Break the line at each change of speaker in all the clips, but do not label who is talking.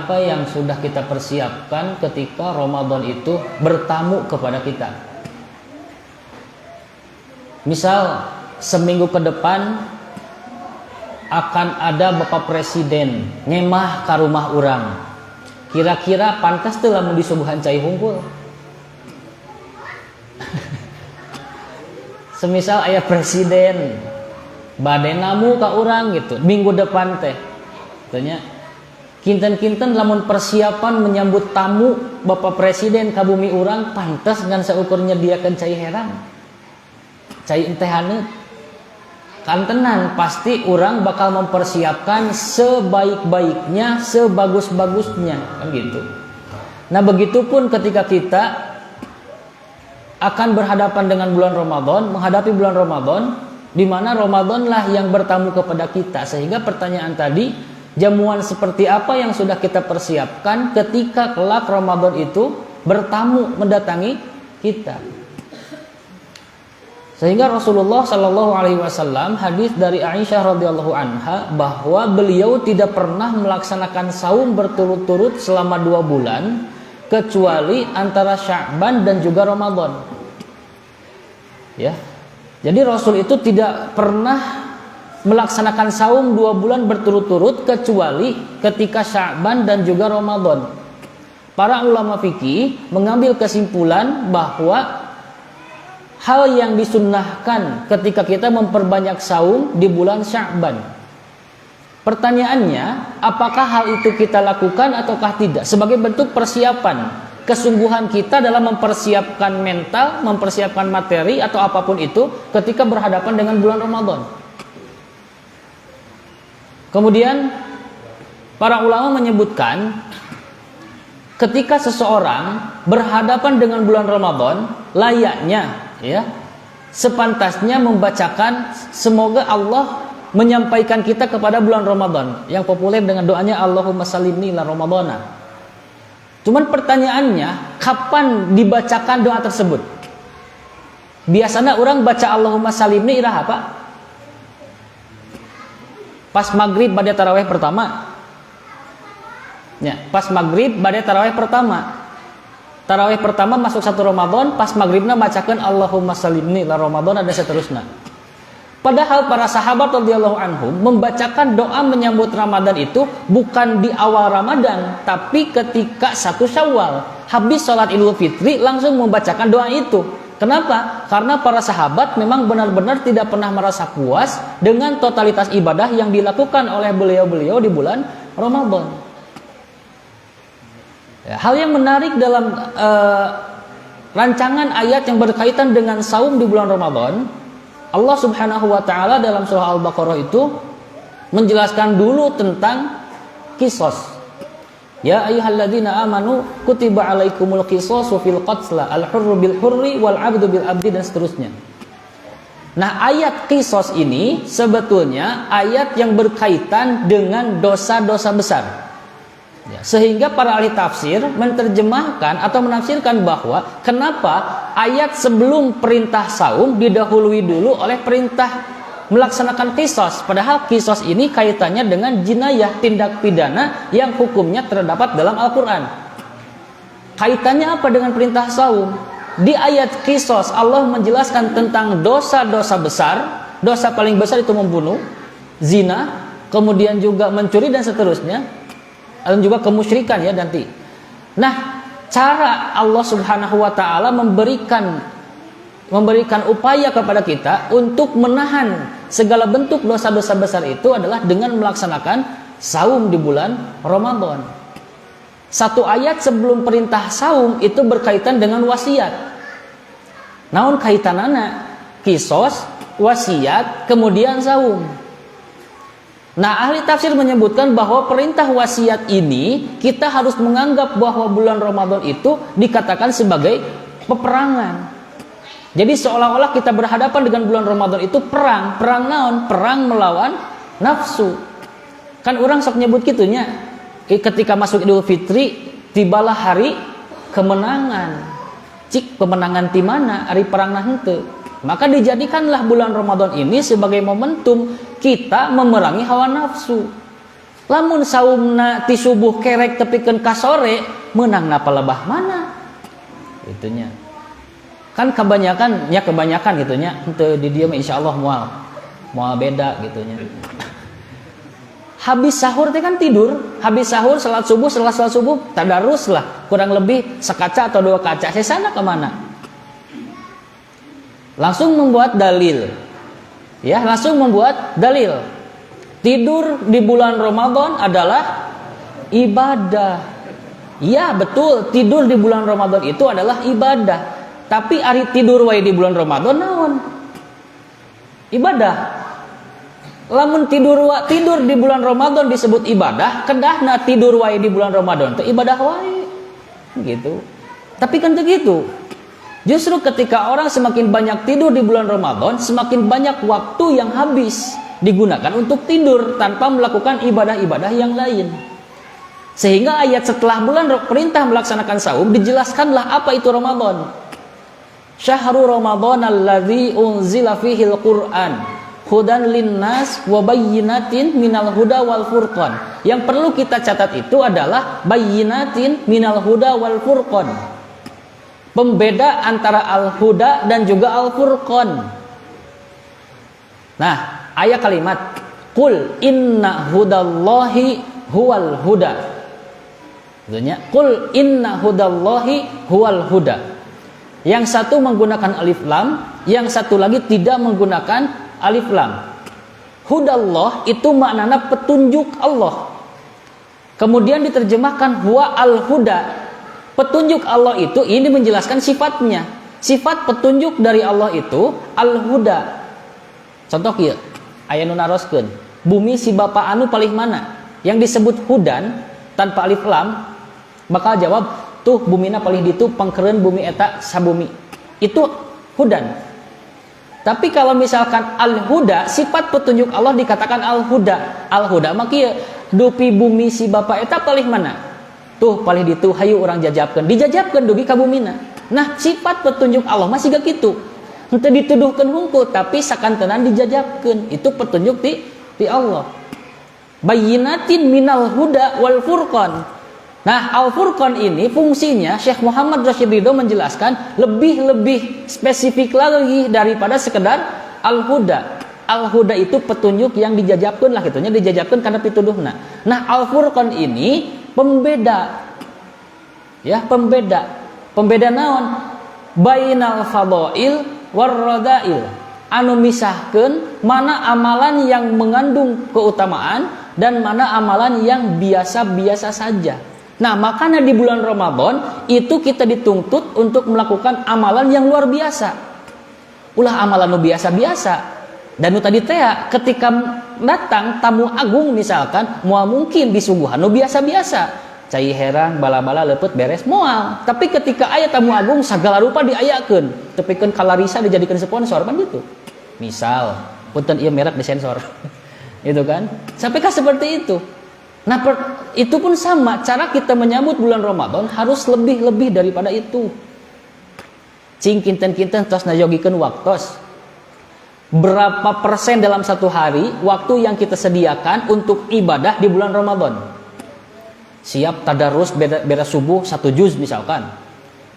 apa yang sudah kita persiapkan ketika Ramadan itu bertamu kepada kita. Misal seminggu ke depan akan ada Bapak Presiden ngemah ke rumah orang. Kira-kira pantas tuh lamun disuguhan cai hungkul. Semisal aya presiden bade namu ka urang gitu minggu depan teh tanya kinten-kinten lamun persiapan menyambut tamu Bapak Presiden ka bumi urang pantas ngan saukur nyediakeun cai herang cai teh haneut kan tenan pasti urang bakal mempersiapkan sebaik-baiknya sebagus-bagusnya kan gitu. Nah begitupun ketika kita akan berhadapan dengan bulan Ramadan, menghadapi bulan Ramadan, di mana Ramadanlah yang bertamu kepada kita. Sehingga pertanyaan tadi, jamuan seperti apa yang sudah kita persiapkan ketika kelak Ramadan itu bertamu mendatangi kita. Sehingga Rasulullah Shallallahu Alaihi Wasallam hadis dari Aisyah radhiyallahu anha bahwa beliau tidak pernah melaksanakan saum berturut-turut selama 2 bulan. Kecuali antara Sya'ban dan juga Ramadan. Ya. Jadi Rasul itu tidak pernah melaksanakan saum 2 bulan berturut-turut kecuali ketika Sya'ban dan juga Ramadan. Para ulama fikih mengambil kesimpulan bahwa hal yang disunnahkan ketika kita memperbanyak saum di bulan Sya'ban. Pertanyaannya, apakah hal itu kita lakukan ataukah tidak? Sebagai bentuk persiapan, kesungguhan kita dalam mempersiapkan mental, mempersiapkan materi atau apapun itu ketika berhadapan dengan bulan Ramadan. Kemudian, para ulama menyebutkan, ketika seseorang berhadapan dengan bulan Ramadan, layaknya, ya, sepantasnya membacakan semoga Allah menyampaikan kita kepada bulan Ramadan yang populer dengan doanya Allahumma salimni ila Ramadana. Cuman pertanyaannya, kapan dibacakan doa tersebut? Biasanya orang baca Allahumma salimni ira apa? Pas maghrib pada tarawih pertama. Ya, pas maghrib pada tarawih pertama. Tarawih pertama masuk 1 Ramadan, pas maghribna bacakan Allahumma salimni ila Ramadana dan seterusnya. Padahal para sahabat radhiyallahu anhum membacakan doa menyambut Ramadan itu bukan di awal Ramadan, tapi ketika 1 Syawal, habis sholat Idul Fitri langsung membacakan doa itu. Kenapa? Karena para sahabat memang benar-benar tidak pernah merasa puas dengan totalitas ibadah yang dilakukan oleh beliau-beliau di bulan Ramadan. Ya, hal yang menarik dalam rancangan ayat yang berkaitan dengan saum di bulan Ramadan, Allah Subhanahu wa taala dalam surah Al-Baqarah itu menjelaskan dulu tentang qisas. Ya ayyuhalladzina amanu kutiba alaikumul qisasu fil qatla al-hurru bil hurri wal 'abdu bil 'abdi dan seterusnya. Nah, ayat qisas ini sebetulnya ayat yang berkaitan dengan dosa-dosa besar. Ya, sehingga para ahli tafsir menerjemahkan atau menafsirkan bahwa kenapa ayat sebelum perintah saum didahului dulu oleh perintah melaksanakan qisas. Padahal qisas ini kaitannya dengan jinayah, tindak pidana yang hukumnya terdapat dalam Al-Quran. Kaitannya apa dengan perintah saum? Di ayat qisas Allah menjelaskan tentang dosa-dosa besar. Dosa paling besar itu membunuh, zina, kemudian juga mencuri dan seterusnya. Dan juga kemusyrikan ya nanti. Nah, cara Allah Subhanahu wa taala memberikan upaya kepada kita untuk menahan segala bentuk dosa-dosa besar itu adalah dengan melaksanakan saum di bulan Ramadan. Satu ayat sebelum perintah saum itu berkaitan dengan wasiat. Naon kaitanana? Qisas, wasiat, kemudian saum. Nah, ahli tafsir menyebutkan bahwa perintah wasiat ini kita harus menganggap bahwa bulan Ramadan itu dikatakan sebagai peperangan. Jadi seolah-olah kita berhadapan dengan bulan Ramadan itu perang. Perang naon? Perang melawan nafsu. Kan orang sok nyebut gitunya. Ketika masuk Idul Fitri, tibalah hari kemenangan. Cik pemenangan di mana? Hari perang nah henteu. Maka dijadikanlah bulan Ramadan ini sebagai momentum kita memerangi hawa nafsu. Lamun saumna ti subuh kerek tepikeun ka sore meunangna palebah mana itunya. Kan kebanyakan gitunya henteu di dieu mah insyaallah moal beda gitunya. Habis sahur teh kan tidur, habis sahur salat subuh tadarus lah, kurang lebih sekaca atau 2 kaca. Sesana ke mana? Langsung membuat dalil. Ya, langsung membuat dalil. Tidur di bulan Ramadan adalah ibadah. Ya, betul, tidur di bulan Ramadan itu adalah ibadah. Tapi ari tidur wae di bulan Ramadan naon? Ibadah. Lamun tidur di bulan Ramadan disebut ibadah, kedahna tidur wae di bulan Ramadan itu ibadah wae. Gitu. Tapi kan begitu. Justru ketika orang semakin banyak tidur di bulan Ramadan, semakin banyak waktu yang habis digunakan untuk tidur tanpa melakukan ibadah-ibadah yang lain. Sehingga ayat setelah bulan perintah melaksanakan saum dijelaskanlah apa itu Ramadan. Syahrul Ramadan alladzi unzila fihil Qur'an hudan linnas wa bayyinatin minal huda wal furqan. Yang perlu kita catat itu adalah bayyinatin minal huda wal furqan. Pembeda antara al-huda dan juga al-furqan. Nah, ayat kalimat qul inna hudallahi huwal huda. Maksudnya qul inna hudallahi huwal huda. Yang satu menggunakan alif lam, yang satu lagi tidak menggunakan alif lam. Hudallah itu maknanya petunjuk Allah. Kemudian diterjemahkan huwa al-huda. Petunjuk Allah itu ini menjelaskan sifatnya. Sifat petunjuk dari Allah itu al-huda. Contoh kieu, aya nu naroskeun, bumi si bapa anu paling mana? Yang disebut hudan tanpa alif lam, bakal jawab tuh bumina paling ditu pangkeureun bumi eta sabumi. Itu hudan. Tapi kalau misalkan al-huda, sifat petunjuk Allah dikatakan al-huda. Al-huda mah kieu, dupi bumi si bapa eta paling mana? Tuh paling ditu hayu urang jajabkeun. Dijajabkeun dugi ka bumina. Nah, sifat petunjuk Allah masih gak kitu. Henteu dituduhkeun hungkul tapi sakantenan dijajabkeun. Itu petunjuk di Allah. Bayyinatin minal huda wal furqan. Nah, Al-Furqan ini fungsinya Syekh Muhammad Rashid Ridho menjelaskan lebih spesifik lagi daripada sekedar Al-Huda. Al-Huda itu petunjuk yang dijajabkeun lah gitunya, dijajabkeun karena pituduhna. Nah, Al-Furqan ini pembeda. Ya, pembeda. Pembeda naon? Bainal fadail war radail. Anu misahkeun mana amalan yang mengandung keutamaan dan mana amalan yang biasa-biasa saja. Nah, makanya di bulan Ramadan itu kita dituntut untuk melakukan amalan yang luar biasa. Ulah amalan nu biasa-biasa. Dan nu tadi teh ketika datang tamu agung misalkan, moal mungkin disuguhan nu biasa-biasa. Cai herang, bala-bala leupet beres moal. Tapi ketika aya tamu agung sagala rupa diayakeun, tepikeun kalarisa dijadikan sponsor kan gitu. Misal, punten ieu merek disensor. Itu kan? Sampai seperti itu. Nah, itu pun sama, cara kita menyambut bulan Ramadan harus lebih-lebih daripada itu. Cing kinten-kinten tos najogikeun waktos. Berapa persen dalam satu hari waktu yang kita sediakan untuk ibadah di bulan Ramadan? Siap tadarus beres subuh 1 juz misalkan.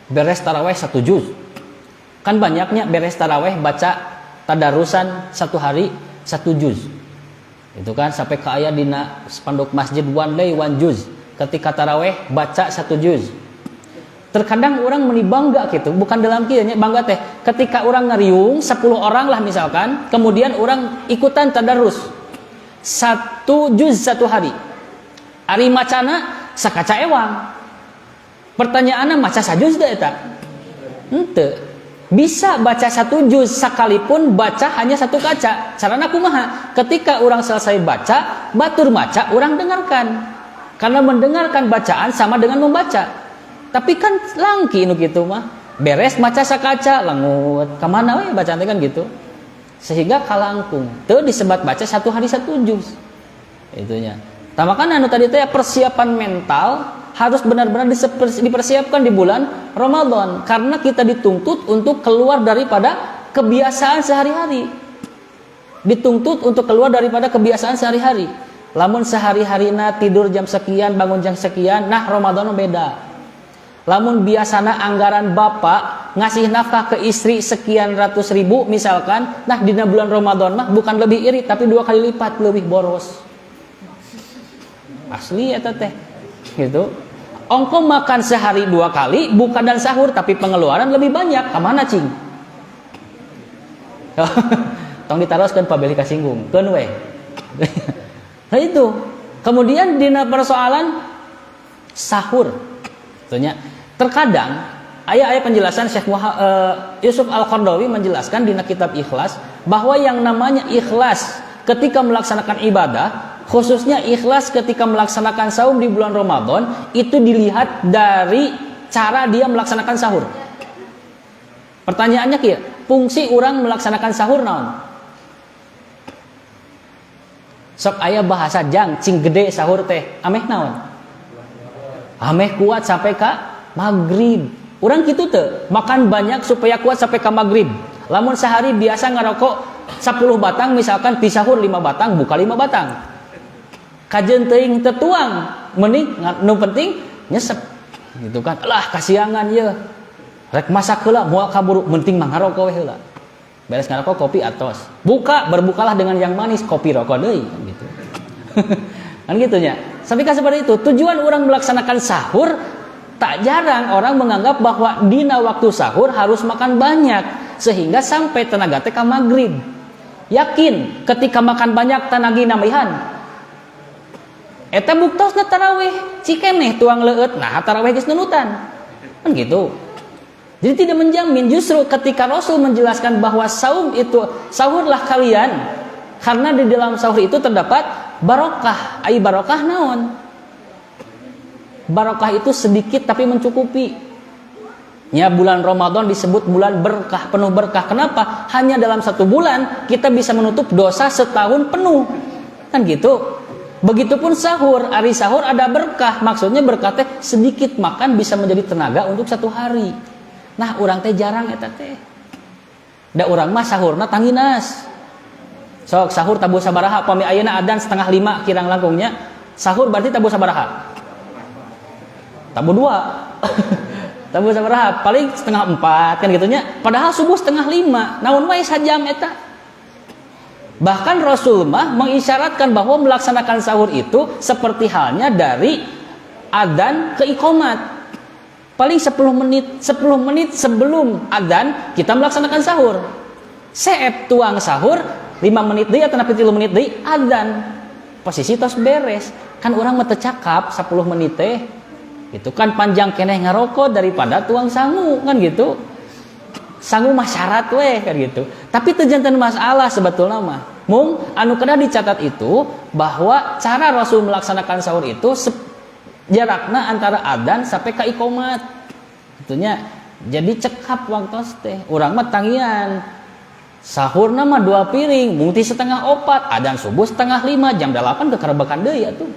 Beres taraweh 1 juz. Kan banyaknya beres taraweh baca tadarusan 1 hari 1 juz. Itu kan sampai ke ayat dina spanduk masjid one day one juz. Ketika taraweh baca 1 juz. Terkadang orang menibangga gitu, bukan dalam kieu nya bangga teh. Ketika orang ngeriung 10 orang lah misalkan, kemudian orang ikutan tadarus 1 juz 1 hari. Ari macana sakaca ewang. Pertanyaanna maca sajuz da eta? Henteu. Bisa baca 1 juz sekalipun baca hanya 1 kaca. Carana kumaha? Ketika orang selesai baca, batur maca, orang dengarkan. Karena mendengarkan bacaan sama dengan membaca. Tapi kan langki nu kitu mah. Beres maca sakaca, langut. Kamana we bacaan kan gitu. Sehingga kalangkung. Teu disebat baca 1 hari 1 juz. Itunya. Tamakan anu tadi teh persiapan mental harus benar-benar dipersiapkan di bulan Ramadan karena kita dituntut untuk keluar daripada kebiasaan sehari-hari. Dituntut untuk keluar daripada kebiasaan sehari-hari. Lamun sehari-harina tidur jam sekian, bangun jam sekian, nah Ramadan beda. Lamun biasana anggaran bapak ngasih nafkah ke istri sekian ratus ribu misalkan, nah di bulan Ramadan mah bukan lebih irit tapi 2 kali lipat lebih boros. Asli eta teh. Gitu. Ongko makan sehari 2 kali, buka dan sahur tapi pengeluaran lebih banyak. Kamana cing? Tong ditaroskeun pabeli kasinggung. Keun we. Nah itu. Kemudian dina persoalan sahur. Tentunya terkadang ayat-ayat penjelasan Syekh Yusuf Al-Qardawi menjelaskan di kitab Ikhlas bahwa yang namanya ikhlas ketika melaksanakan ibadah, khususnya ikhlas ketika melaksanakan saum di bulan Ramadan, itu dilihat dari cara dia melaksanakan sahur. Pertanyaannya kieu, fungsi orang melaksanakan sahur naon? Sok aya bahasa jang cing gede sahur teh ameh naon? Ameh kuat sampai ka maghrib. Urang kitu teu, makan banyak supaya kuat sampai ka maghrib. Lamun sehari biasa ngarokok 10 batang misalkan di sahur 5 batang, buka 5 batang. Kajeun teuing tetuang, mending nu penting nyesep. Gitu kan. Alah kasiangan ye. Rek masak heula moal kaburu, penting mah ngarokok we heula. Beres ngarokok kopi atos. Berbukalah dengan yang manis, kopi rokok deui gitu. Kan gitu nya. Sampai seperti itu, tujuan orang melaksanakan sahur, tak jarang orang menganggap bahwa dina waktu sahur harus makan banyak sehingga sampai tenaga teh ka maghrib. Yakin ketika makan banyak tanagi nambihan. Eta buktosna tarawih, cikeneh tuang leueut, nah tarawih geus nunutan. Kan gitu. Jadi tidak menjamin, justru ketika Rasul menjelaskan bahwa saum itu sahurlah kalian karena di dalam sahur itu terdapat barokah. Ai barokah naon? Barokah itu sedikit tapi mencukupi. Ya, bulan Ramadan disebut bulan berkah, penuh berkah. Kenapa? Hanya dalam 1 bulan kita bisa menutup dosa setahun penuh. Kan gitu. Begitupun sahur, hari sahur ada berkah. Maksudnya berkah teh sedikit makan bisa menjadi tenaga untuk 1 hari. Nah, urang teh jarang eta teh. Da urang mah sahurna tanginas. Sok sahur tabu sabaraha, pami ayeuna adzan 4:30 kirang langkungnya. Sahur berarti tabu sabaraha? Tabu 2. Tabu sabaraha? Paling 3:30 kan gitunya. Padahal subuh 4:30. Naon wae sajam eta. Bahkan Rasul mah mengisyaratkan bahwa melaksanakan sahur itu seperti halnya dari adzan ke iqamat. Paling 10 menit sebelum adzan kita melaksanakan sahur. Seep tuang sahur 5 menit deui atau 3 menit deui adzan. Posisi tos beres. Kan urang mah teu cakap 10 menit teh. Itu kan panjang keneh ngarokok daripada tuang sangu kan gitu. Sangu mah syarat we kan gitu. Tapi teu janten masalah sebetulna mah. Mung anu kedah dicatat itu bahwa cara Rasul melaksanakan sahur itu jarakna antara adzan sampai ka iqamat. Itunya jadi cekap waktu teh. Urang mah tangian. Sahurna mah 2 piring, mungti 4:30, adzan subuh 4:30, jam 8 kekarebekan deui atuh.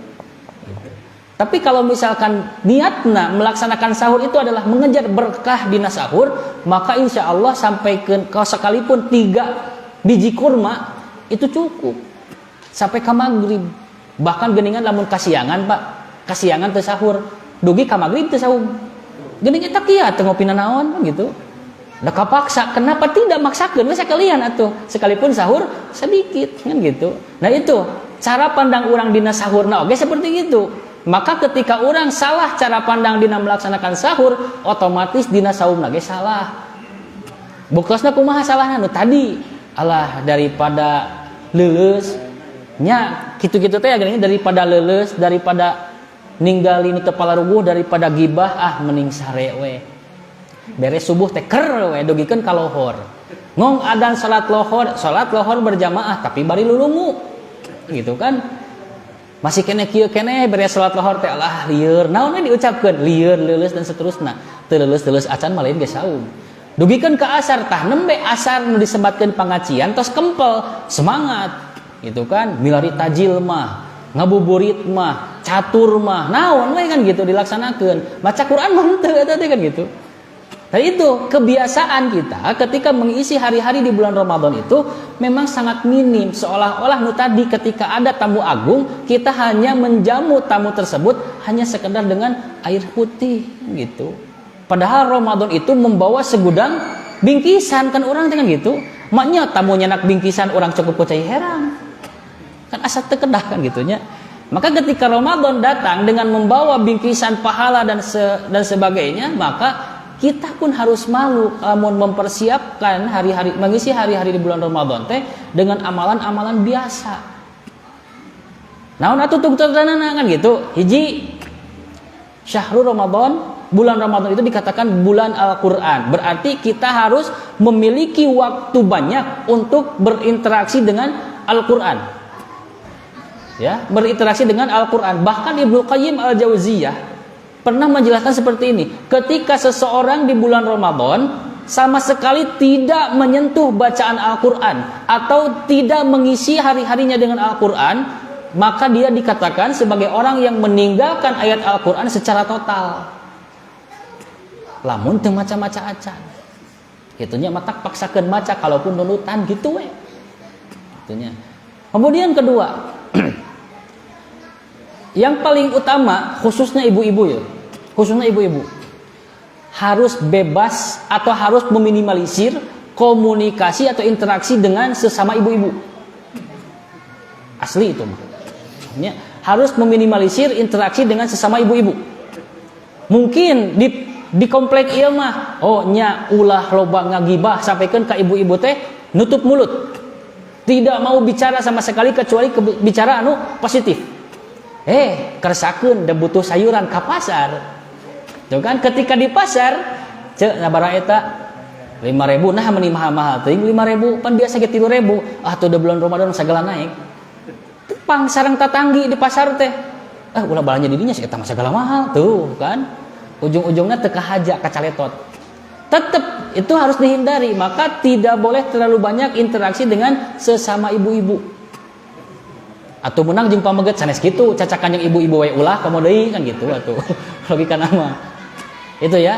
Tapi kalau misalkan niatna melaksanakan sahur itu adalah mengejar berkah dina sahur, maka insya Allah sampai ke sekalipun 3 biji kurma itu cukup sampai ke maghrib. Bahkan geningan lamun kasiangan Pak, kasiangan teu sahur, dugi ka maghrib teu saum. Geuning eta kieu teu ngopina naon gitu. Da kapaksa, kenapa tidak maksakeun we sakalian atuh, sekalipun sahur sedikit kan gitu. Nah itu cara pandang urang dina sahurna oge seperti itu. Maka ketika orang salah cara pandang dina melaksanakan sahur, otomatis dina saumna ge salah. Buktosna kumaha salahna nu tadi? Alah daripada leuleus nya kitu-kitu teh geuning daripada leuleus, daripada ninggalin teu palaruguh, daripada gibah mending sare we. Beres subuh teh ker we dugikeun ka lohor. Ngong adzan salat lohor berjamaah tapi bari lulungu. Gitu kan? Masih kene kieu kene beres salat lohor teh alah lieur. Naon we diucapkeun? Lieur, leuleus dan seterusna. Teu leuleus acan mah lain ge saum. Dugikeun ka asar tah nembe asar nu disebatkeun pangacian tos kempel, semangat. Gitu kan? Milari tajil mah, ngabuburit mah, catur mah, naon we kan gitu dilaksanakeun. Maca Quran mah henteu eta teh kan gitu. Dan itu kebiasaan kita ketika mengisi hari-hari di bulan Ramadan itu memang sangat minim. Seolah-olah tadi ketika ada tamu agung, kita hanya menjamu tamu tersebut hanya sekedar dengan air putih gitu. Padahal Ramadan itu membawa segudang bingkisan, kan orang dengan gitu. Maknya tamunya nak bingkisan orang cukup percaya heran. Kan asal terkedah kan gitunya. Maka ketika Ramadan datang dengan membawa bingkisan pahala dan sebagainya, maka kita pun harus malu mempersiapkan hari-hari, mengisi hari-hari di bulan Ramadan teh dengan amalan-amalan biasa. Naon atuh tugtana kan gitu. Hiji, syahrul Ramadan, bulan Ramadan itu dikatakan bulan Al-Qur'an. Berarti kita harus memiliki waktu banyak untuk berinteraksi dengan Al-Qur'an. Ya, berinteraksi dengan Al-Qur'an. Bahkan Ibnu Qayyim Al-Jauziyah pernah menjelaskan seperti ini. Ketika seseorang di bulan Ramadan sama sekali tidak menyentuh bacaan Al-Quran atau tidak mengisi hari-harinya dengan Al-Quran, maka dia dikatakan sebagai orang yang meninggalkan ayat Al-Quran secara total. Lamun teu maca-maca acan. Itunya matak paksakeun maca kalaupun nunutan gitu we. Itunya. Kemudian kedua, yang paling utama khususnya ibu-ibu ya, khususnya ibu-ibu harus bebas atau harus meminimalisir komunikasi atau interaksi dengan sesama ibu-ibu. Asli itu mah. Harus meminimalisir interaksi dengan sesama ibu-ibu. Mungkin di komplek ieu mah nya ulah loba ngagibah sampaikan ke ibu-ibu teh nutup mulut. Tidak mau bicara sama sekali kecuali bicara anu positif. Kersakeun da butuh sayuran ka pasar. Tuh kan ketika di pasar, ceuk sabaraha eta 5.000 nah meni mahal-mahal teuing 5.000 pan biasa ge 3.000. Tuh udah bulan Ramadan sagala naik. Tepang sareng tatanggi di pasar teh. Ulah balanya didinya si eta mah sagala mahal tuh kan. Ujung-ujungna teu kahaja kacaletot. Tetap itu harus dihindari, maka tidak boleh terlalu banyak interaksi dengan sesama ibu-ibu. Atau menang jeung pameget sanes kitu, cacakan yang ibu-ibu wae ulah komo deui kan gitu atuh. Logika nama. Itu ya.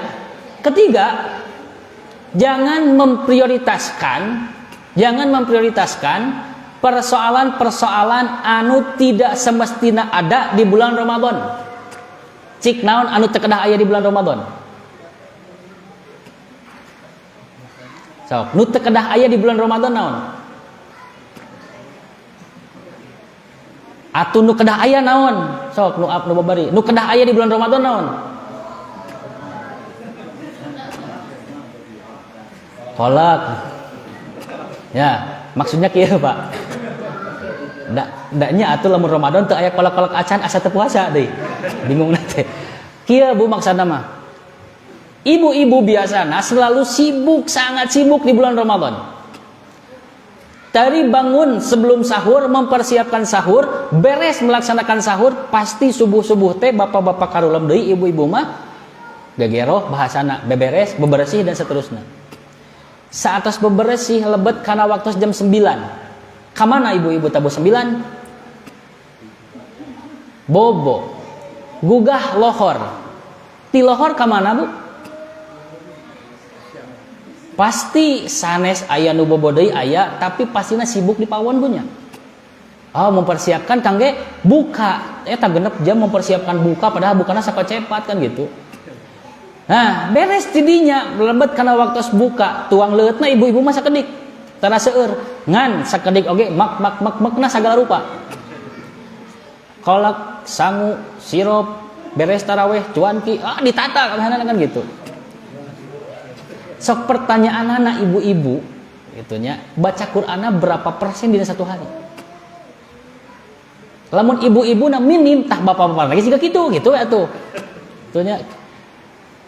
Ketiga, jangan memprioritaskan persoalan-persoalan anu tidak semestina ada di bulan Ramadan. Cik naon anu teu kedah aya di bulan Ramadan? Nu teu kedah aya di bulan Ramadan naon? Atuh nu kedah aya naon? Sok nu babari. Nu kedah aya di bulan Ramadan naon? Kolak. Ya, maksudnya kieu, Pak. Daknya atuh lamun Ramadan teu aya kolak-kolak acan asa teu puasa deui. Bingung teh. Kieu Bu maksudna mah. Ibu-ibu biasana selalu sibuk, sangat sibuk di bulan Ramadan. Dari bangun sebelum sahur, mempersiapkan sahur, beres melaksanakan sahur, pasti subuh-subuh teh bapak-bapak karulam deui, ibu-ibu mah gegeroh bahasana, beberes, bebersih dan seterusnya. Saatos bebersih lebet kana waktu jam 9. Kamana ibu-ibu tabu 9? Bobo. Gugah lohor. Ti lohor kamana, Bu? Pasti sanes aya nu bobo deui aya, tapi pastina sibuk di pawon punya. Mempersiapkan kangge buka. Eta genep jam mempersiapkan buka padahal bukana sakocepat kan gitu. Nah, beres tidinya lebet kana waktu buka, tuang leutna ibu-ibu mah sakedik. Tara seueur, ngan sakedik oge mak sagala rupa. Kolak, sangu, sirup, beres taraweh, cuanki, ditata kan gitu. Sok pertanyaan anak ibu-ibu itunya baca Qur'ana berapa persen di satu hari? Lamun ibu-ibu na minim tah bapak-bapak lagi juga gitu atuh. Itunya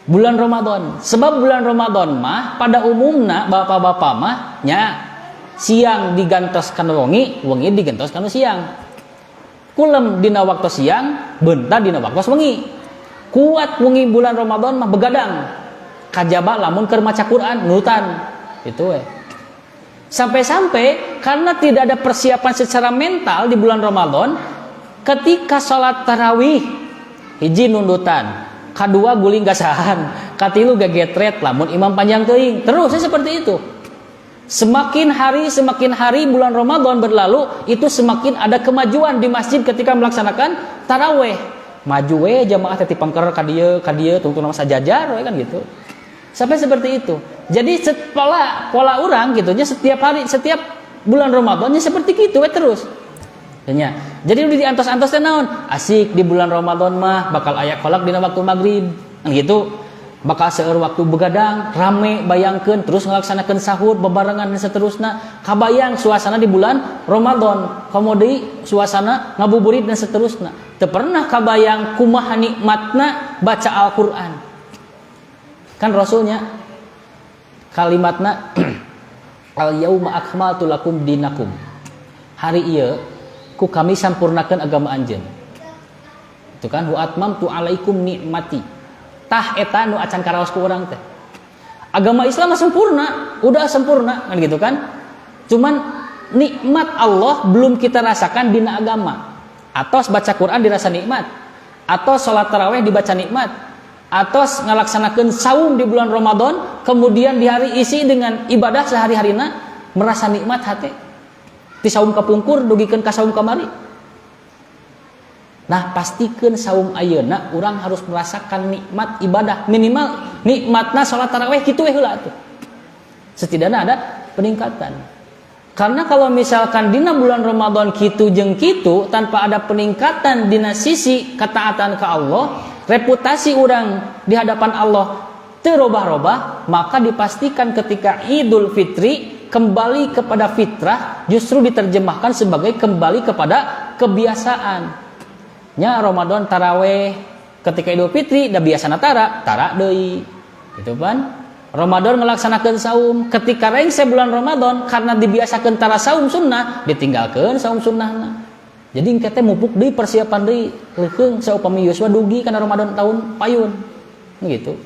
bulan Ramadan. Sebab bulan Ramadan mah pada umumna bapak-bapak mah nya siang digantoskan wengi, wengi digantoskan siang. Kulem dina waktu siang, beuntar dina waktu wengi. Kuat wengi bulan Ramadan mah begadang. Kajaba lamun keur maca Quran nutan itu sampai-sampai karena tidak ada persiapan secara mental di bulan Ramadan, ketika sholat tarawih hiji nundutan, kedua guling gasahan, katilu gagetret lamun imam panjang teuing. Terus seperti itu. Semakin hari bulan Ramadan berlalu, itu semakin ada kemajuan di masjid ketika melaksanakan taraweh. Maju we jamaah teh pangker ka dieu tungtung nama sajajar we kan gitu. Sampai seperti itu. Jadi pola orang gitu nya setiap bulan Ramadannya seperti gitu we terus. Ya. Jadi udah diantos-antos teh naon? Asik di bulan Ramadan mah bakal aya kolak dina waktu maghrib. Kan gitu. Bakal seueur waktu begadang, rame bayangkeun terus ngelaksanakeun sahur bebarengan dan seterusnya. Kabayang suasana di bulan Ramadan, komodi suasana ngabuburit dan seterusnya. Teu pernah kabayang kumaha nikmatna baca Al-Qur'an. Kan Rasulnya kalimatna al-yauma akmaltu lakum dinakum. Hari ieu ku kami sampurnakeun agama anjeun. Itu kan wa atmamtu alaikum nikmati. Tah eta nu acan karaos ku urang teh. Agama Islam mah sempurna, udah sempurna kan gitu kan. Cuman nikmat Allah belum kita rasakan dina agama. Atos baca Quran dirasa nikmat, atos salat tarawih dibaca nikmat, atos ngalaksanakeun saum di bulan Ramadan, kemudian di hari isi dengan ibadah sehari-harina merasa nikmat hate. Ti saum kapungkur dugikeun ka saum kamari. Nah, pastikan saum ayeuna urang harus merasakan nikmat ibadah, minimal nikmatna salat tarawih kitu we heula atuh. Setidaknya ada peningkatan. Karena kalau misalkan dina bulan Ramadan kitu jeung kitu tanpa ada peningkatan dina sisi ketaatan ke Allah, reputasi urang di hadapan Allah teu robah-robah, maka dipastikan ketika Idul Fitri kembali kepada fitrah justru diterjemahkan sebagai kembali kepada kebiasaan. Nya Ramadan taraweh ketika Idul Fitri da biasana tara deui gitu kan. Ramadan ngelaksanakeun saum ketika rengse bulan Ramadan karena dibiasakeun tara saum sunnah ditinggalkeun saum sunnahna. Jadi engke teh mupuk deui persiapan deui leukeung saupami yuswa dugi kana Ramadan tahun payun gitu.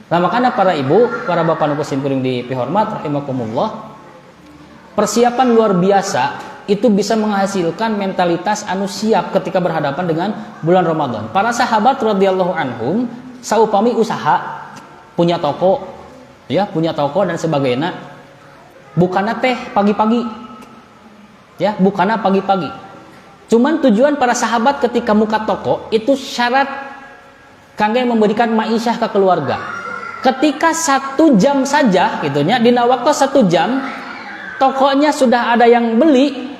Nah makanya para ibu, para bapak nu kuring di pihormat rahimakumullah, persiapan luar biasa itu bisa menghasilkan mentalitas anu siap ketika berhadapan dengan bulan Ramadan. Para sahabat radhiyallahu anhum saupami usaha punya toko dan sebagainya, bukanna teh pagi-pagi. Ya, bukanna pagi-pagi. Cuman tujuan para sahabat ketika muka toko itu syarat kangge memberikan ma'isyah ke keluarga. Ketika 1 jam saja gitunya, dina waktu 1 jam tokonya sudah ada yang beli,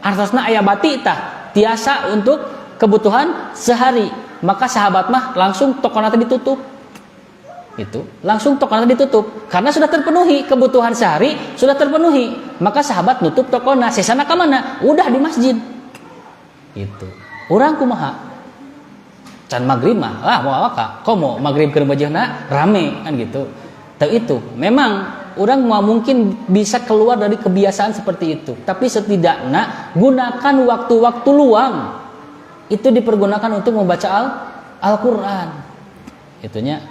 artosna aya bati tah tiasa untuk kebutuhan sehari, maka sahabat mah langsung tokona teh ditutup. Itu langsung tokona ditutup karena sudah terpenuhi kebutuhan sehari, sudah terpenuhi, maka sahabat nutup tokona. Sesana ka mana? Udah di masjid. Itu. Urang kumaha? Can maghrib mah mau awaka, komo maghrib keur bajehna rame kan gitu. Teu itu. Memang orang mau mungkin bisa keluar dari kebiasaan seperti itu, tapi setidaknya gunakan waktu-waktu luang itu dipergunakan untuk membaca Al-Quran. Itunya.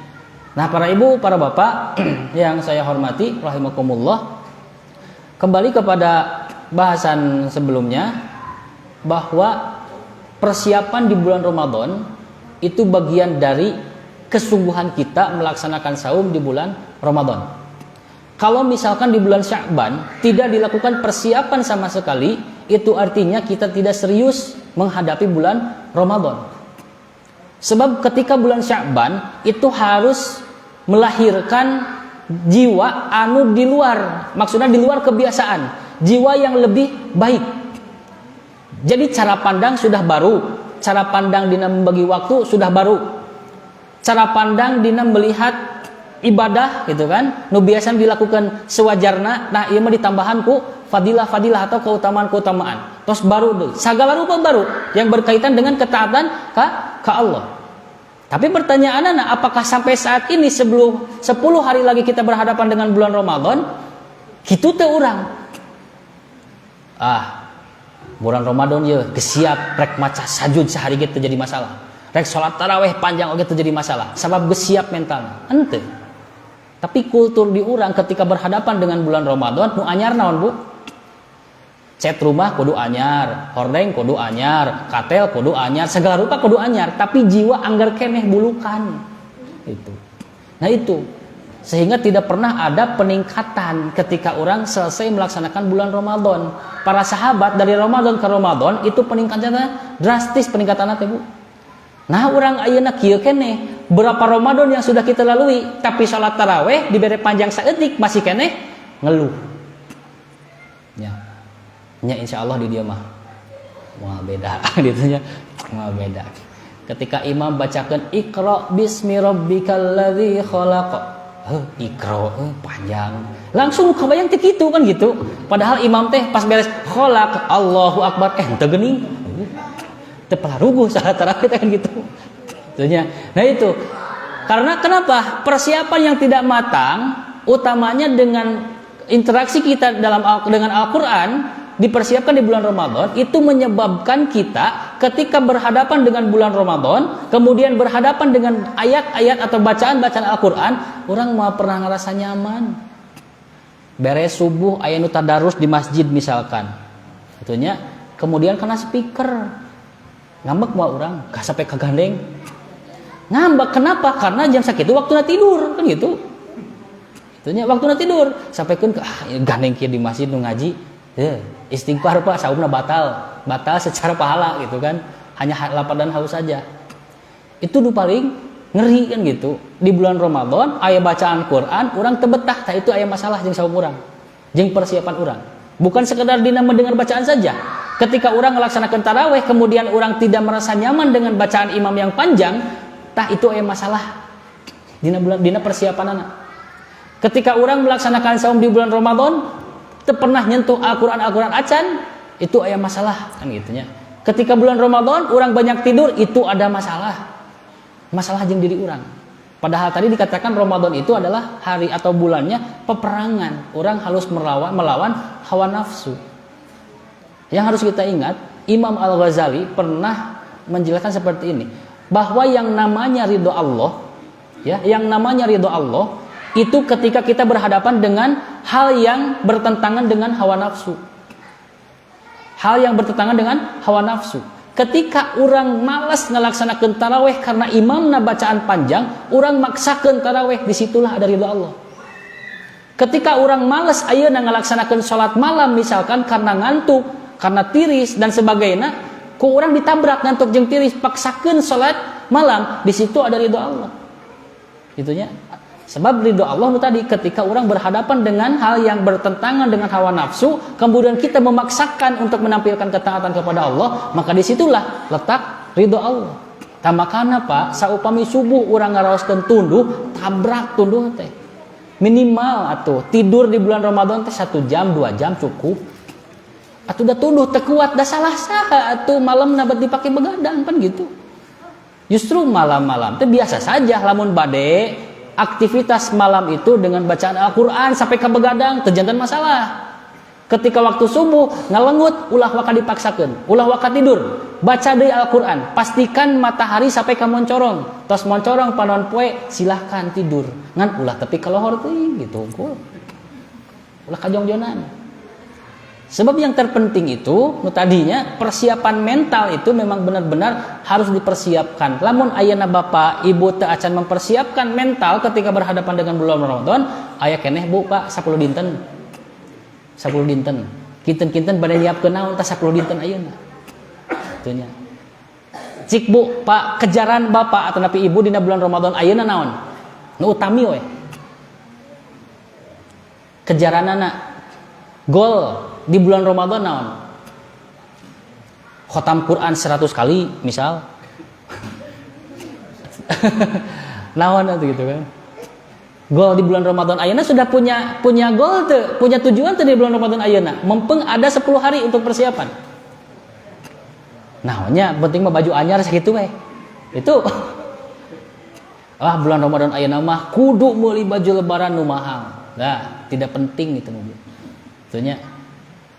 Nah para ibu, para bapak yang saya hormati, rahimakumullah, kembali kepada bahasan sebelumnya bahwa persiapan di bulan Ramadan itu bagian dari kesungguhan kita melaksanakan saum di bulan Ramadan. Kalau misalkan di bulan Sya'ban tidak dilakukan persiapan sama sekali, itu artinya kita tidak serius menghadapi bulan Ramadan. Sebab ketika bulan Sya'ban itu harus melahirkan jiwa anu di luar, maksudnya di luar kebiasaan, jiwa yang lebih baik. Jadi cara pandang sudah baru, cara pandang dina membagi waktu sudah baru, cara pandang dina melihat ibadah gitu kan, nu biasa dilakukan sewajarna, nah ieu mah ditambahan ku fadilah-fadilah atau keutamaan-keutamaan. Terus baru deui, sagala rupa baru yang berkaitan dengan ketaatan ka Allah. Tapi pertanyaanna, apakah sampai saat ini sebelum 10 hari lagi kita berhadapan dengan bulan Ramadan, kitu teu urang? Bulan Ramadan ieu geus siap rek maca sajud sehari ge teu jadi masalah. Rek salat tarawih panjang oge teu jadi masalah, sabab geus siap mentalna. Henteu. Tapi kultur di urang ketika berhadapan dengan bulan Ramadan nu anyar naon Bu? Cat rumah kudu anyar, hordeng kudu anyar, katel kudu anyar, segala rupa kudu anyar, tapi jiwa anggar keneh bulukan. Itu. Nah itu, sehingga tidak pernah ada peningkatan ketika orang selesai melaksanakan bulan Ramadan. Para sahabat dari Ramadan ke Ramadan itu peningkatannya drastis peningkatannya teh Bu. Nah orang ayeuna kieu keneh, berapa Ramadan yang sudah kita lalui, tapi salat taraweh dibere panjang saeutik masih keneh ngeluh. Ya. Nya insyaallah di dia mah moal beda gitu nya. Moal beda. Ketika imam bacakan Iqra bismi rabbikal ladzi khalaq. Iqra panjang. Langsung kebayang teh kitu kan gitu. Padahal imam teh pas beres khalaq Allahu akbar teu geuning. Teu palaruguh salat tarawih kan gitu. Tentunya. Nah itu. Karena kenapa? Persiapan yang tidak matang utamanya dengan interaksi kita dengan Al-Qur'an dipersiapkan di bulan Ramadan itu menyebabkan kita ketika berhadapan dengan bulan Ramadan kemudian berhadapan dengan ayat-ayat atau bacaan-bacaan Al-Quran orang mau pernah ngerasa nyaman beres subuh aya nu tadarus di masjid misalkan tentunya kemudian kena speaker ngambek mau orang gak sampai kagandeng ngambek kenapa karena jam sakitu waktunya tidur kan gitu tentunya waktunya tidur sampaikan gandeng kieu di masjid nu ngaji istighfar Pak, saumna batal secara pahala gitu kan, hanya lapar dan haus saja. Itu nu paling ngeri kan gitu. Di bulan Ramadan aya bacaan Quran, orang tebetah, itu aya masalah jeung saum urang, jeung persiapan urang. Bukan sekedar dina mendengar bacaan saja. Ketika orang melaksanakan taraweh, kemudian orang tidak merasa nyaman dengan bacaan imam yang panjang, itu aya masalah dina persiapan anak. Ketika orang melaksanakan saum di bulan Ramadan pernah nyentuh Al-Quran acan itu ada masalah kan gitunya. Ketika bulan Ramadan orang banyak tidur itu ada masalah jeung diri orang. Padahal tadi dikatakan Ramadan itu adalah hari atau bulannya peperangan, orang harus melawan hawa nafsu. Yang harus kita ingat, Imam Al-Ghazali pernah menjelaskan seperti ini, bahwa yang namanya ridho Allah itu ketika kita berhadapan dengan hal yang bertentangan dengan hawa nafsu. Hal yang bertentangan dengan hawa nafsu. Ketika orang malas ngelaksanakan taraweh karena imamna bacaan panjang, orang maksakan taraweh, disitulah ada ridha Allah. Ketika orang malas ayeuna ngelaksanakan sholat malam misalkan karena ngantuk, karena tiris dan sebagainya, ku orang ditabrak ngantuk jeung tiris, paksakan sholat malam, disitu ada ridha Allah. Itunya. Sebab ridho Allah itu tadi ketika orang berhadapan dengan hal yang bertentangan dengan hawa nafsu, kemudian kita memaksakan untuk menampilkan ketaatan kepada Allah, maka disitulah letak ridho Allah. Tamakana Pak, saupami subuh orang ngaraoskeun tunduh, tabrak tunduh teh. Minimal atuh tidur di bulan Ramadan teh 1 jam 2 jam cukup. Atuh da tunduh teu kuat da salah saha atuh malam nabat dipake begadang kan gitu. Justru malam-malam teh biasa saja lamun bade aktivitas malam itu dengan bacaan Al-Quran sampai ke begadang terjantan masalah. Ketika waktu subuh ngalengut ulah waka dipaksakan, ulah waka tidur, baca deui Al-Quran, pastikan matahari sampai ke moncorong, tos moncorong panon poe silahkan tidur ngan ulah tapi kalohor teuing gitu ulah kajongjonan. Sebab yang terpenting itu tadinya persiapan mental itu memang benar-benar harus dipersiapkan. Lamun ayeuna bapak ibu teu acan mempersiapkan mental ketika berhadapan dengan bulan Ramadan, aya keneh Bu Pak 10 dinten. 10 dinten. Kinten-kinten bade nyiapkeun naon tah 10 dinten ayeuna. Kitu nya. Cik Bu, Pak kejaran bapak atau napi ibu dina bulan Ramadan ayeuna naon? Nu utami we. Kejaranana gol di bulan Ramadan naon? Khotam Quran 100 kali misal. Naon atuh gitu kan. Gol di bulan Ramadan ayeuna sudah punya gol teu, punya tujuan teu di bulan Ramadan ayeuna. Mempeng ada 10 hari untuk persiapan. Naonnya penting mah baju anyar sakitu we. Itu bulan Ramadan ayeuna mah kudu meuli baju lebaran nu mahal. Nah, tidak penting itu mah. Itunya.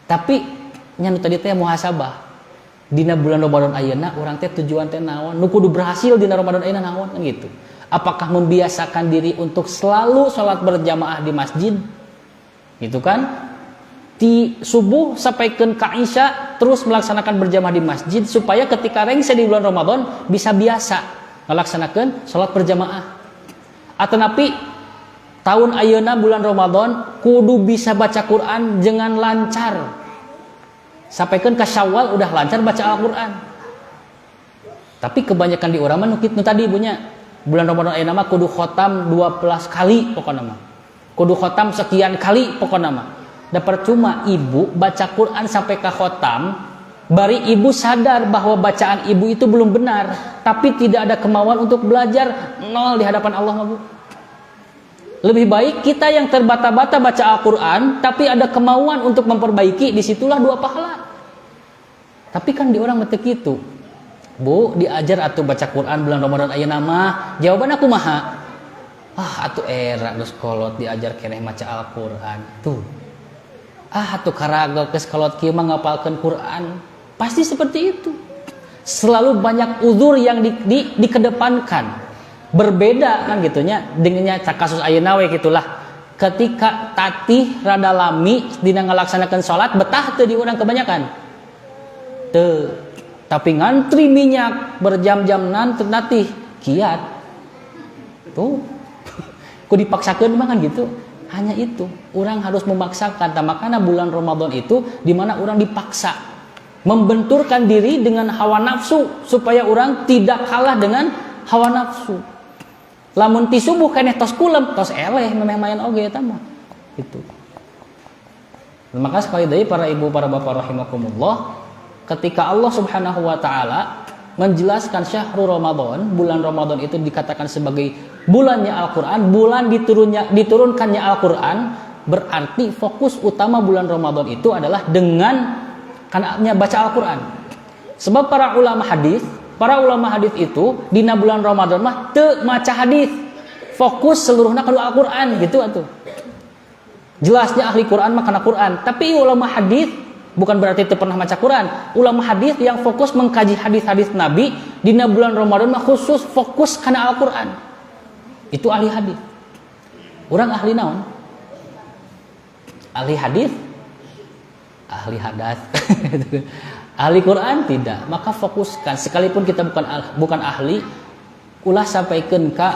Tapi nya tadi teh muhasabah. Dina bulan Ramadan ayeuna urang teh tujuan teh naon? Nu kudu berhasil dina Ramadan ayeuna naon kan gitu. Apakah membiasakan diri untuk selalu sholat berjamaah di masjid? Gitu kan? Di subuh sampaikan ke Isya terus melaksanakan berjamaah di masjid supaya ketika rengse di bulan Ramadan bisa biasa melaksanakan sholat berjamaah. Atanapi tahun ayeuna bulan Ramadan kudu bisa baca Quran dengan lancar. Sampaikan ke Syawal udah lancar baca Al-Quran. Tapi kebanyakan di urang mah nu tadi punya bulan Ramadan ayeuna mah kudu khotam 12 kali pokokna mah. Kudu khotam sekian kali pokokna mah. Da percuma ibu baca Quran sampai ke khotam, bari ibu sadar bahwa bacaan ibu itu belum benar, tapi tidak ada kemauan untuk belajar, nol di hadapan Allah mah, Bu. Lebih baik kita yang terbata-bata baca Al-Quran, tapi ada kemauan untuk memperbaiki, disitulah 2 pahala. Tapi kan di orang metek itu, Bu, diajar atuh baca Quran bulan Ramadan ayeuna mah, jawaban aku maha. Atuh era geus kolot diajar keneh maca Al-Quran. Tuh. Atuh karagel geus kolot kieu mah ngapalkeun Quran. Pasti seperti itu. Selalu banyak uzur yang dikedepankan. Berbeda kan gitunya dengannya kasus ayeuna we gitulah. Ketika tatih rada lami dina ngalaksanakeun salat betah teu di urang kebanyakan. Teu. Tapi ngantri minyak berjam-jam natih kiat. Tuh. Ku dipaksakeun mah kan gitu. Hanya itu, orang harus memaksakan. Makanya bulan Ramadan itu dimana orang dipaksa membenturkan diri dengan hawa nafsu supaya orang tidak kalah dengan hawa nafsu. Lamun ti subuh keneh tos kulem, tos eleh memeh main oge eta mah. Gitu. Maka sekali deui para ibu para bapak rahimakumullah, ketika Allah Subhanahu wa taala menjelaskan syahrul Ramadan, bulan Ramadan itu dikatakan sebagai bulannya Al-Quran, bulan diturunkannya Al-Quran, berarti fokus utama bulan Ramadan itu adalah dengan karena baca Al-Quran. Sebab para ulama hadis itu dina bulan Ramadan mah teu maca hadis, fokus seluruhnya ke Al-Quran gitu atuh. Jelasnya ahli Quran mah kana Quran, tapi ulama hadis bukan berarti teu pernah maca Quran. Ulama hadis yang fokus mengkaji hadis-hadis Nabi dina bulan Ramadan mah khusus fokus kana Al-Quran. Itu ahli hadis. Orang ahli naon? Ahli hadis? Ahli hadas. Ahli Quran tidak. Maka fokuskan sekalipun kita bukan ahli, ulah sampaikan ke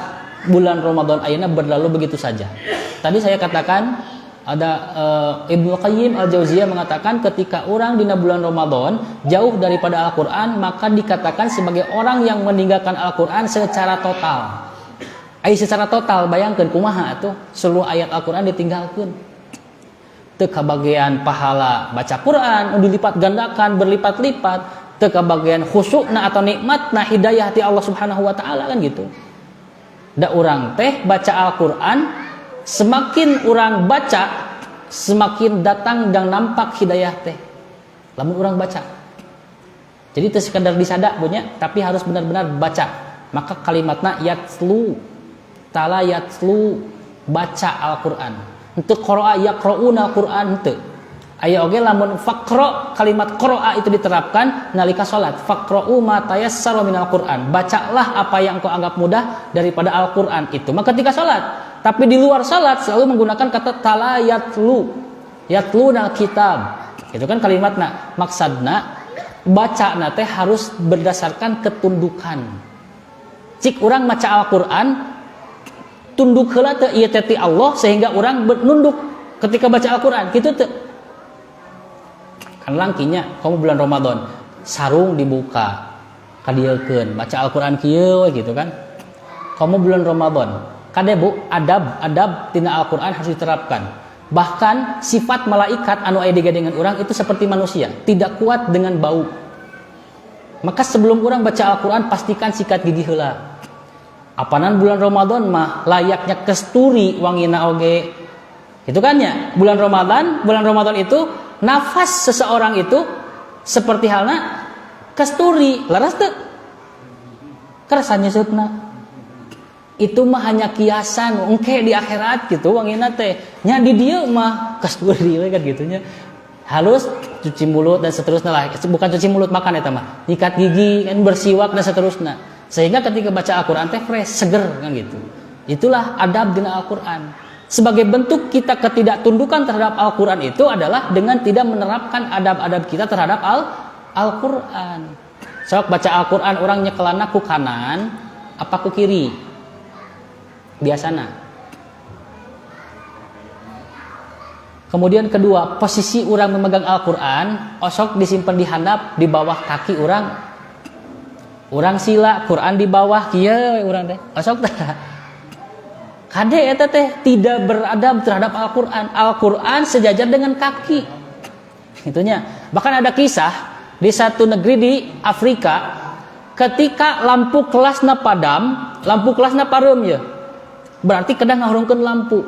bulan Ramadan ayeuna berlalu begitu saja. Tadi saya katakan ada Ibnu Qayyim Al-Jauziyah mengatakan ketika orang dina bulan Ramadan jauh daripada Al-Quran, maka dikatakan sebagai orang yang meninggalkan Al-Quran secara total. Secara total bayangkan kumaha atuh seluruh ayat Al-Quran ditinggalkan. Teu kabagian pahala baca Quran dilipat gandakan berlipat-lipat, teu kabagian khusyukna atau nikmatna hidayah ti Allah Subhanahu wa taala kan gitu. Da urang teh baca Al-Quran, semakin orang baca semakin datang dan nampak hidayah teh. Lamun orang baca. Jadi teu sekadar disada punya, tapi harus benar-benar baca. Maka kalimatna yatslu tala yatslu, baca Al-Quran. Henteu qira'a yaqra'una Al-Quran henteu. Aya oge lamun faqra, kalimat qira'a itu diterapkan nalika salat. Faqra'u ma tayassara minal Quran. Bacalah apa yang engkau anggap mudah daripada Al-Quran itu. Maka ketika salat, tapi di luar salat selalu menggunakan kata tala yatlu. Yatluna kitab. Itu kan kalimatna. Maksadna bacana teh harus berdasarkan ketundukan. Cik urang maca Al-Quran tunduk heula teu ieu teh ti Allah sehingga orang nunduk ketika baca Al-Quran kitu teu. Kan langkinya kamu bulan Ramadan sarung dibuka kadiekeun baca Al-Quran kieu gitu kan. Kamu bulan Ramadan kade Bu adab tina Al-Quran harus diterapkan. Bahkan sifat malaikat anu aya di gadengan orang itu seperti manusia, tidak kuat dengan bau. Maka sebelum orang baca Al-Quran pastikan sikat gigi heula. Apanan bulan Ramadan mah layaknya kesturi wangina oge. Itu kan ya, bulan Ramadan itu nafas seseorang itu seperti halnya kesturi, laras teu? Kerasanya seupna. Itu mah hanya kiasan, engke di akhirat gitu wangina teh. Nya di dieu mah kesturi we kan gitunya. Halus, cuci mulut dan seterusnya lah. Bukan cuci mulut, makan eta mah. Nyikat gigi, kan bersiwak dan seterusnya. Sehingga ketika baca Al-Quran teh fresh, seger kan gitu. Itulah adab dina Al-Quran. Sebagai bentuk kita ketidaktundukan terhadap Al-Quran itu adalah dengan tidak menerapkan adab-adab kita terhadap Al-Quran. Sok baca Al-Quran orang nyekelana ku kanan apa ku kiri? biasana. Kemudian kedua, posisi orang memegang Al-Quran osok disimpan di handap di bawah kaki orang. Orang sila Quran di bawah kieu orang teh osok teh. Kade eta teh tidak beradab terhadap Al-Quran. Al-Quran sejajar dengan kaki. Itunya. Bahkan ada kisah di satu negeri di Afrika, ketika lampu kelasna padam, lampu kelasna parem ya. Berarti kadang ngahurungkeun lampu.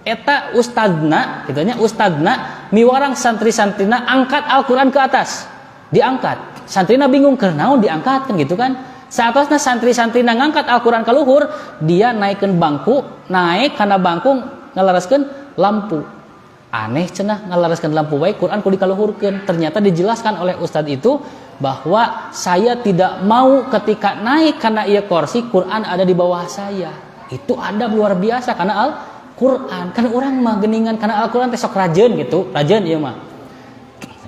Eta ustadzna, gitunya ustadzna miwarang santri-santrina angkat Al-Quran ke atas. Diangkat. Santrina bingung kenaon diangkat kan gitu kan. Saatosna santri-santrina ngangkat Al-Quran ka luhur, dia naikkeun bangku, naik kana bangku ngalareskeun lampu. Aneh cenah ngalareskeun lampu wae Quran kudu dikaluhurkeun. Ternyata dijelaskan oleh ustadz itu bahwa saya tidak mau ketika naik karena ia kursi Quran ada di bawah saya. Itu adab luar biasa karena Al-Quran. Kan orang mah geningan karena Al-Quran teh sok rajeun gitu, rajeun ieu mah.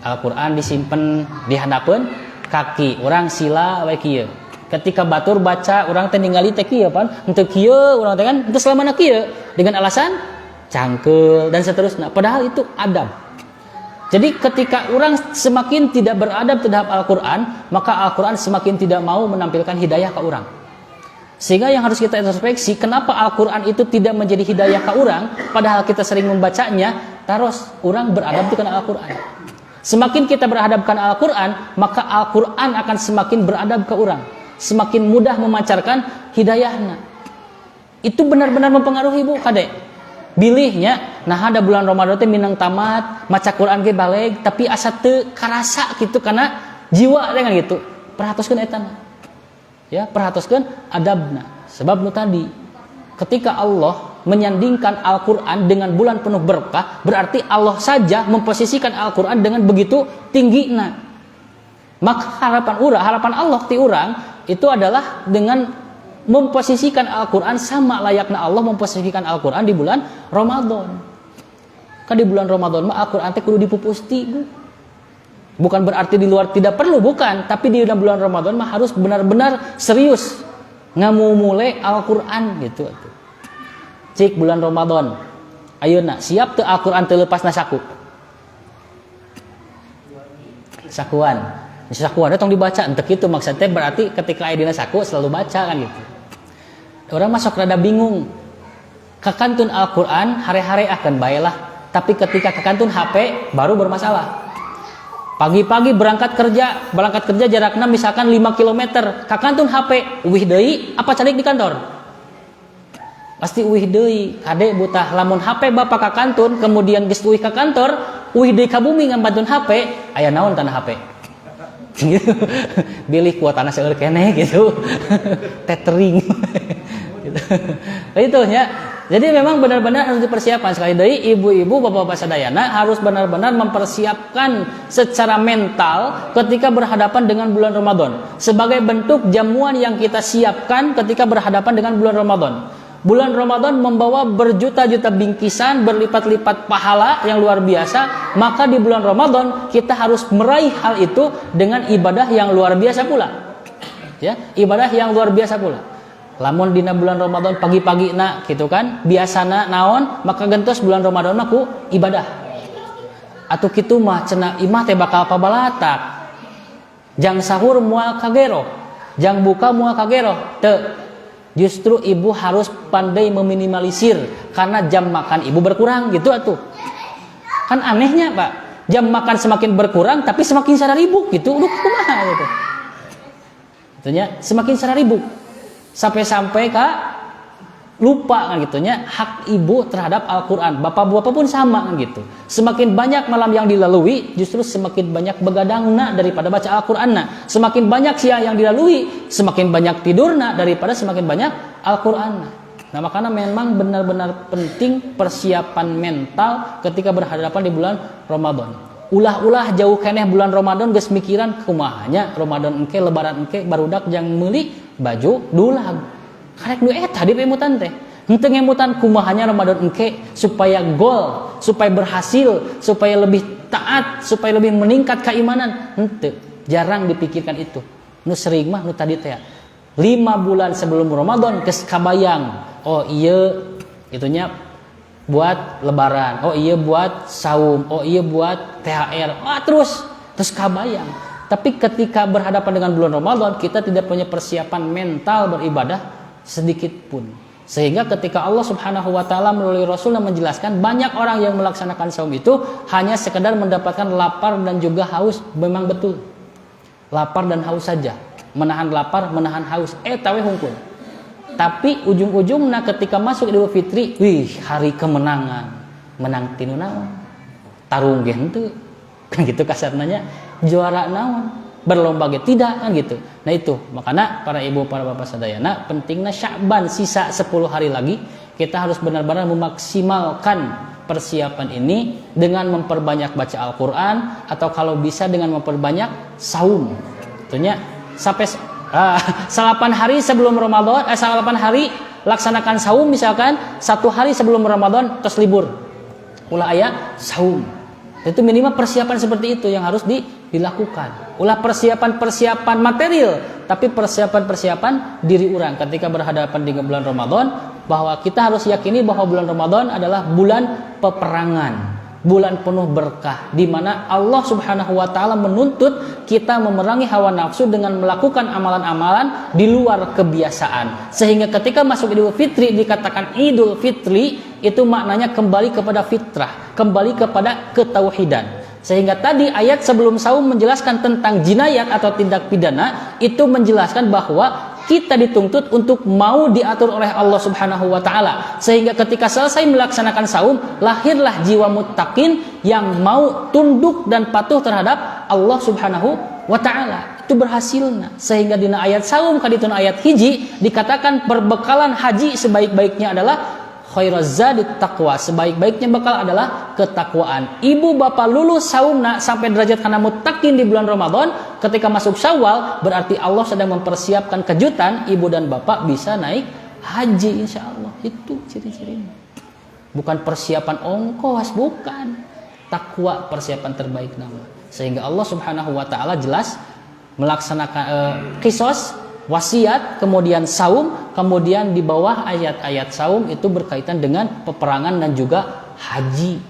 Al-Quran disimpen di handapeun kaki, orang sila wae kieu. Ketika batur baca orang teh ningali teh kieu pan, henteu kieu urang teh kan henteu selamana kieu dengan alasan cangkeul dan seterusnya. Padahal itu adab. Jadi ketika orang semakin tidak beradab terhadap Al-Quran, maka Al-Quran semakin tidak mau menampilkan hidayah ke orang. Sehingga yang harus kita introspeksi, kenapa Al-Quran itu tidak menjadi hidayah ke orang, padahal kita sering membacanya, terus orang beradab dengan Al-Quran. Semakin kita berhadapkan Al-Quran, maka Al-Quran akan semakin beradab ke orang. Semakin mudah memancarkan hidayahnya. Itu benar-benar mempengaruhi Bu Kade. Bilihnya, nah ada bulan Ramadan teh minang tamat, maca Quran ge balik, tapi asa teu karasa gitu karena jiwa dengan gitu. Perhatoskeun eta. Ya, perhatoskeun adabna. Sebab nu tadi, ketika Allah menyandingkan Al-Quran dengan bulan penuh berkah, berarti Allah saja memposisikan Al-Quran dengan begitu tingginya. Maka harapan Allah ti urang itu adalah dengan memposisikan Al-Quran sama layaknya Allah memposisikan Al-Quran di bulan Ramadan. Kan di bulan Ramadan mah Al-Quran teh kudu dipupusti Bu. Bukan berarti di luar tidak perlu, bukan, tapi di dalam bulan Ramadan mah harus benar-benar serius ngamumule Al-Quran gitu. Cik bulan Ramadan ayeuna siap teu Al-Quran teu lepas na saku. Sakuan tong dibaca entek kitu maksudnya berarti ketika aya dina saku selalu baca kan gitu. Orang masuk rada bingung. Kakantun Al-Quran hare-hare akan baelah, tapi ketika kakantun HP baru bermasalah. Pagi-pagi berangkat kerja jaraknya misalkan 5 km, kakantun HP, uwih deui apa calik di kantor? Pasti uwih deui. Kade butah lamun HP bapak kakantun kemudian geus uwih ka kantor, uwih deui ka bumi ngambantun HP, aya naon kana HP? Gitu. Bilih kuatana seueur keneh gitu. Tethering. Gitu. Itu ya. Jadi memang benar-benar harus dipersiapkan. Sekali deui ibu-ibu, bapak-bapak sadayana harus benar-benar mempersiapkan secara mental ketika berhadapan dengan bulan Ramadan. Sebagai bentuk jamuan yang kita siapkan ketika berhadapan dengan bulan Ramadan. Bulan Ramadan membawa berjuta-juta bingkisan, berlipat-lipat pahala yang luar biasa. Maka di bulan Ramadan kita harus meraih hal itu dengan ibadah yang luar biasa pula. Ya, ibadah yang luar biasa pula. Lamun dina bulan Ramadan pagi-pagi nak gitu kan, biasana naon, maka gentos bulan Ramadan mah ku ibadah. Atuh kitu mah cenah imah teh bakal pabalatak. Jang sahur moal kagero, jang buka moal kagero. Teu. Justru ibu harus pandai meminimalisir karena jam makan ibu berkurang gitu atuh. Kan anehnya Pak, jam makan semakin berkurang tapi semakin sararibuk gitu. Lu kumaha gitu. Itunya semakin sararibuk. Sampai-sampai Kak lupa kan gitunya hak ibu terhadap Al-Quran. Bapak-bapak pun sama kan gitu. Semakin banyak malam yang dilalui, justru semakin banyak begadangna daripada baca Al-Quranna. Semakin banyak siang yang dilalui, semakin banyak tidurna daripada semakin banyak Al-Quranna. Nah makanya memang benar-benar penting persiapan mental ketika berhadapan di bulan Ramadan. Ulah-ulah jauh keneh bulan Ramadan geus mikiran kumahanya Ramadan engke lebaran engke barudak jang meuli baju dulag. Karek nu eta di pemutan teh. Henteu ngemutan kumahanya Ramadan engke supaya goal, supaya berhasil, supaya lebih taat, supaya lebih meningkat keimanan. Henteu, jarang dipikirkan itu. Nu sering mah nu tadi teh. 5 bulan sebelum Ramadan geus kabayang Oh iya itunya buat lebaran, oh iya buat saum, oh iya buat THR, terus kabayang. Tapi ketika berhadapan dengan bulan Ramadan, kita tidak punya persiapan mental beribadah sedikit pun. Sehingga ketika Allah Subhanahu wa taala melalui Rasulnya menjelaskan, banyak orang yang melaksanakan saum itu hanya sekedar mendapatkan lapar dan juga haus. Memang betul, lapar dan haus saja, menahan lapar, menahan haus, tawe hungkul. Tapi ujung-ujungnya ketika masuk Idul Fitri, hari kemenangan, menang tinu naon, tarung gitu, kan gitu kasarnya, juara naon, berlomba gitu, tidak kan gitu. Nah itu, makanya para ibu, para bapak sadayana, pentingnya Sya'ban sisa 10 hari lagi, kita harus benar-benar memaksimalkan persiapan ini dengan memperbanyak baca Al-Quran, atau kalau bisa dengan memperbanyak saum. Tentunya sampai 8 hari sebelum Ramadan, 8 hari laksanakan saum, misalkan 1 hari sebelum Ramadan terus libur, ulah aya saum. Itu minimal persiapan seperti itu yang harus dilakukan. Ulah persiapan material, tapi persiapan diri orang ketika berhadapan dengan bulan Ramadan, bahwa kita harus yakini bahwa bulan Ramadan adalah bulan peperangan, bulan penuh berkah, di mana Allah Subhanahu wa taala menuntut kita memerangi hawa nafsu dengan melakukan amalan-amalan di luar kebiasaan. Sehingga ketika masuk Idul Fitri dikatakan Idul Fitri, itu maknanya kembali kepada fitrah, kembali kepada ketauhidan. Sehingga tadi ayat sebelum saum menjelaskan tentang jinayat atau tindak pidana, itu menjelaskan bahwa kita dituntut untuk mau diatur oleh Allah Subhanahu wa taala. Sehingga ketika selesai melaksanakan saum, lahirlah jiwa muttaqin yang mau tunduk dan patuh terhadap Allah Subhanahu wa taala. Itu berhasilnya. Sehingga di ayat saum kadituna ayat hiji dikatakan perbekalan haji sebaik-baiknya adalah khairaz zadi taqwa, sebaik-baiknya bekal adalah ketakwaan. Ibu bapak lulus saumna sampai derajat kana muttaqin di bulan Ramadan, ketika masuk Syawal berarti Allah sedang mempersiapkan kejutan, ibu dan bapak bisa naik haji insyaallah. Itu ciri-cirinya. Bukan persiapan ongkos, bukan. Takwa persiapan terbaik nama. Sehingga Allah Subhanahu wa taala jelas melaksanakan qisas, wasiat, kemudian saum, kemudian di bawah ayat-ayat saum itu berkaitan dengan peperangan dan juga haji.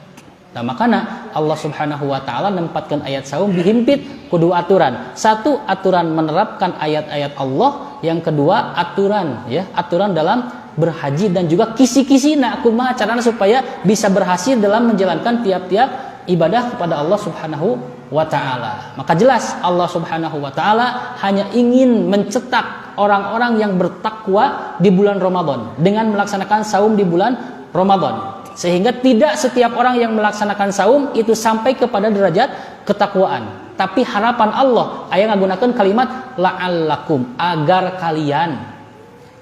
Nah makanya Allah Subhanahu wa taala menempatkan ayat saum dihimpit kudu aturan. Satu, aturan menerapkan ayat-ayat Allah, yang kedua aturan dalam berhaji dan juga kisi-kisi kumaha carana supaya bisa berhasil dalam menjalankan tiap-tiap ibadah kepada Allah Subhanahu wa ta'ala. Maka jelas Allah Subhanahu wa ta'ala hanya ingin mencetak orang-orang yang bertakwa di bulan Ramadan dengan melaksanakan saum di bulan Ramadan. Sehingga tidak setiap orang yang melaksanakan saum itu sampai kepada derajat ketakwaan. Tapi harapan Allah, aya nggunakeun kalimat la'allakum, agar kalian.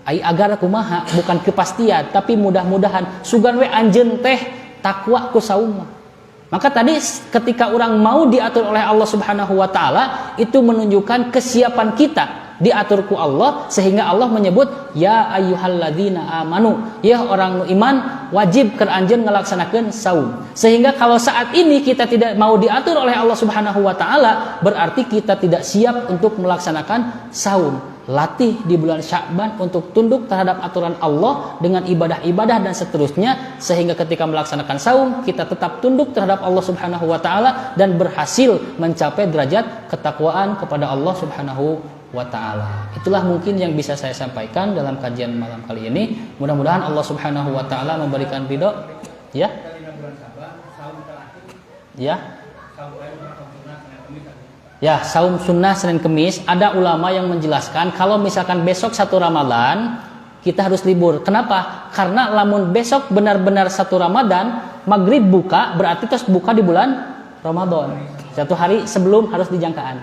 Agar kumaha, bukan kepastian, tapi mudah-mudahan sugan we anjeun teh takwa ku saum. Maka tadi ketika orang mau diatur oleh Allah Subhanahu wa taala, itu menunjukkan kesiapan kita diatur ku Allah, sehingga Allah menyebut ya ayyuhalladzina amanu, ya orang iman wajib keur anjeun ngalaksanakeun saum. Sehingga kalau saat ini kita tidak mau diatur oleh Allah Subhanahu wa taala, berarti kita tidak siap untuk melaksanakan saum. Latih di bulan Sya'ban untuk tunduk terhadap aturan Allah dengan ibadah-ibadah dan seterusnya, sehingga ketika melaksanakan saum kita tetap tunduk terhadap Allah Subhanahu wa taala dan berhasil mencapai derajat ketakwaan kepada Allah Subhanahu wa taala. Itulah mungkin yang bisa saya sampaikan dalam kajian malam kali ini. Mudah-mudahan Allah Subhanahu wa taala memberikan ridho ya. Ya, saum sunnah Senin Kemis. Ada ulama yang menjelaskan kalau misalkan besok 1 Ramadan kita harus libur. Kenapa? Karena lamun besok benar-benar 1 Ramadan maghrib buka, berarti terus buka di bulan Ramadan. 1 hari sebelum harus dijangkaan.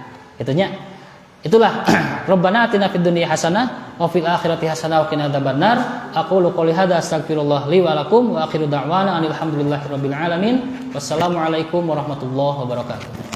Itulah Rabbana atina fid dunya hasanah wa fil akhirati hasanah wa qina adzabannar. Aqulu qouli hadza astaghfirullah li wa lakum wa akhiru da'wana alhamdulillahi rabbil alamin. Wassalamualaikum warahmatullahi wabarakatuh.